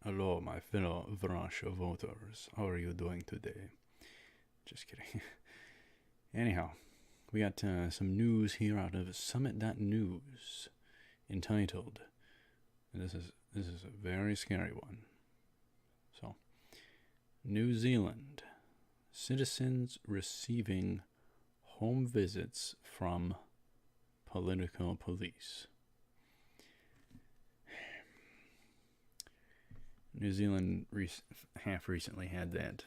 Hello, my fellow Vrasha voters. How are you doing today? Just kidding. Anyhow, we got some news here out of Summit.News entitled, and this is a very scary one. So, New Zealand citizens receiving home visits from political police. New Zealand half recently had that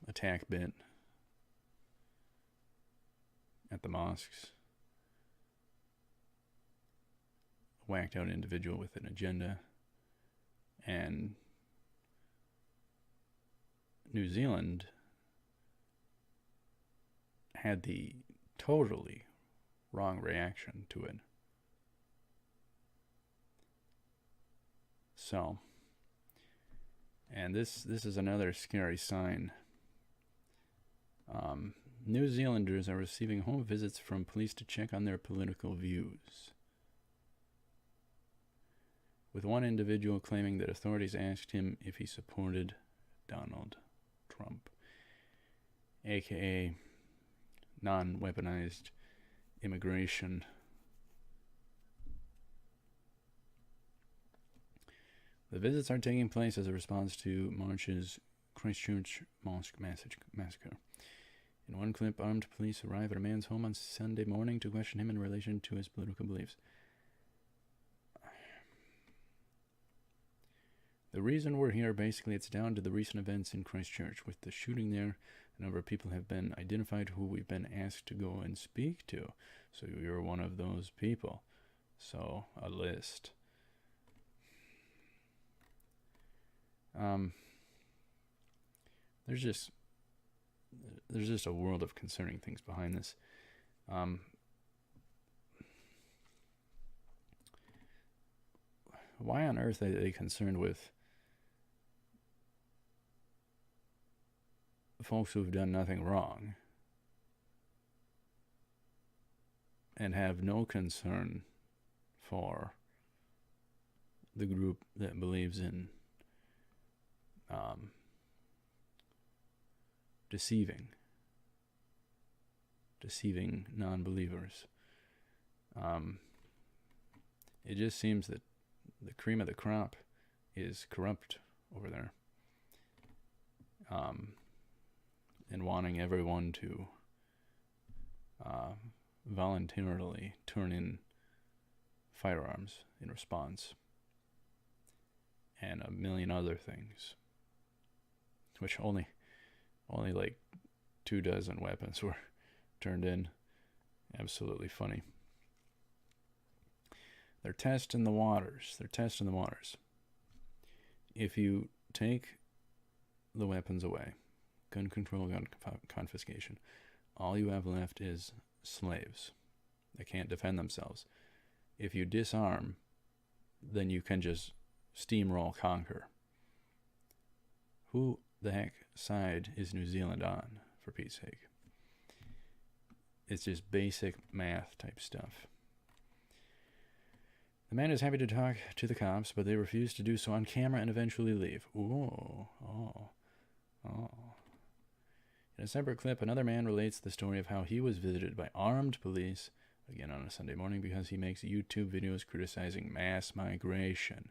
attack bit at the mosques. Whacked out individual with an agenda. And New Zealand had the totally wrong reaction to it. So, and this is another scary sign. New Zealanders are receiving home visits from police to check on their political views, with one individual claiming that authorities asked him if he supported Donald Trump, aka non-weaponized immigration. The visits are taking place as a response to March's Christchurch Mosque massacre. In one clip, armed police arrive at a man's home on Sunday morning to question him in relation to his political beliefs. The reason we're here, basically, it's down to the recent events in Christchurch. With the shooting there, a number of people have been identified who we've been asked to go and speak to. So you're one of those people. So, a list. There's just a world of concerning things behind this. Why on earth are they concerned with folks who've done nothing wrong and have no concern for the group that believes in deceiving non-believers? It just seems that the cream of the crop is corrupt over there, and wanting everyone to voluntarily turn in firearms in response, and a million other things, which only like 24 weapons were turned in. Absolutely funny. They're testing the waters. If you take the weapons away, gun control, gun confiscation, all you have left is slaves. They can't defend themselves. If you disarm, then you can just steamroll conquer. Who the heck side is New Zealand on, for Pete's sake? It's just basic math type stuff. The man is happy to talk to the cops, but they refuse to do so on camera and eventually leave. Oh. In a separate clip, another man relates the story of how he was visited by armed police, again on a Sunday morning, because he makes YouTube videos criticizing mass migration.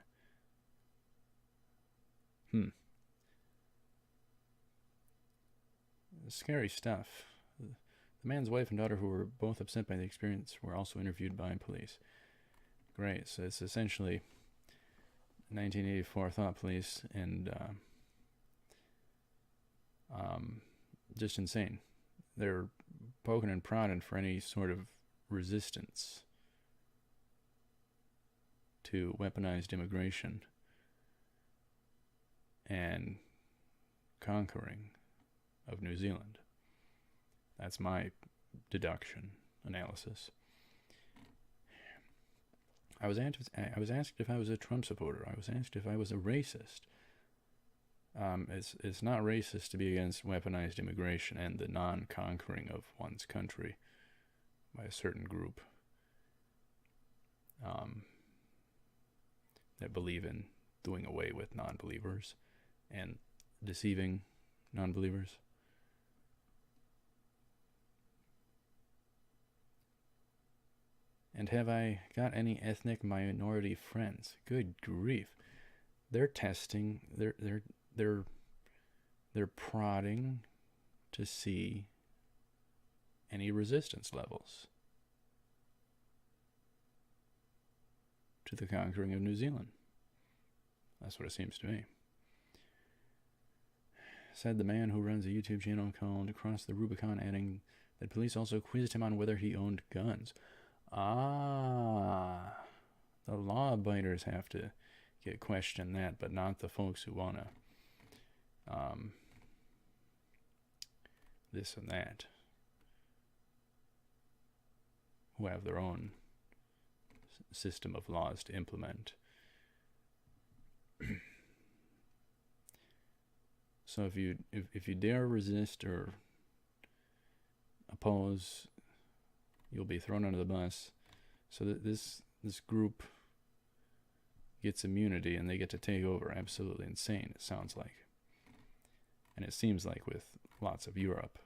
Scary stuff. The man's wife and daughter, who were both upset by the experience, were also interviewed by police. Great. So it's essentially 1984 thought police, and just insane. They're poking and prodding for any sort of resistance to weaponized immigration and conquering of New Zealand. That's my deduction analysis. I was asked if I was a Trump supporter. I was asked if I was a racist. It's not racist to be against weaponized immigration and the non-conquering of one's country by a certain group. that believe in doing away with non-believers and deceiving non-believers. And have I got any ethnic minority friends? Good grief. They're testing, they're prodding to see any resistance levels to the conquering of New Zealand. That's what it seems to me. Said the man who runs a YouTube channel called Across the Rubicon, adding that police also quizzed him on whether he owned guns. The law abiders have to get questioned that, but not the folks who want to this and that, who have their own system of laws to implement. So if you dare resist or oppose, you'll be thrown under the bus. So that this group gets immunity and they get to take over. Absolutely insane, it sounds like. And it seems like with lots of Europe.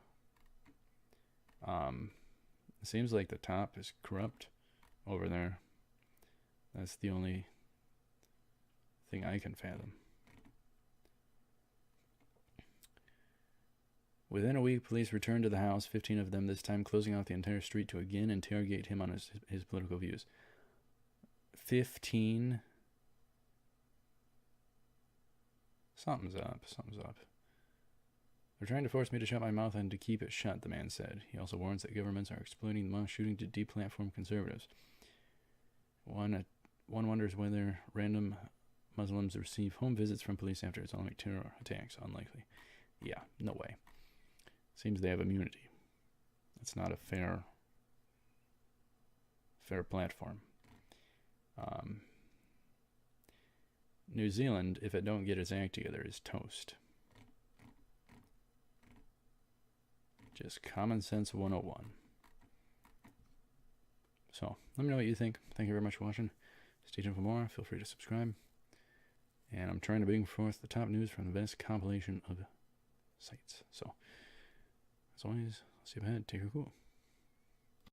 It seems like the top is corrupt over there. That's the only thing I can fathom. Within a week, police returned to the house, 15 of them this time, closing off the entire street to again interrogate him on his political views. 15? Something's up. They're trying to force me to shut my mouth and to keep it shut, the man said. He also warns that governments are exploiting the mass shooting to deplatform conservatives. One wonders whether random Muslims receive home visits from police after Islamic terror attacks. Unlikely. Yeah, no way. Seems they have immunity. It's not a fair platform. New Zealand, if it don't get its act together, is toast. Just common sense 101. So, let me know what you think. Thank you very much for watching. Stay tuned for more. Feel free to subscribe. And I'm trying to bring forth the top news from the best compilation of sites. So, as always, I'll see you ahead. Take care. Cool.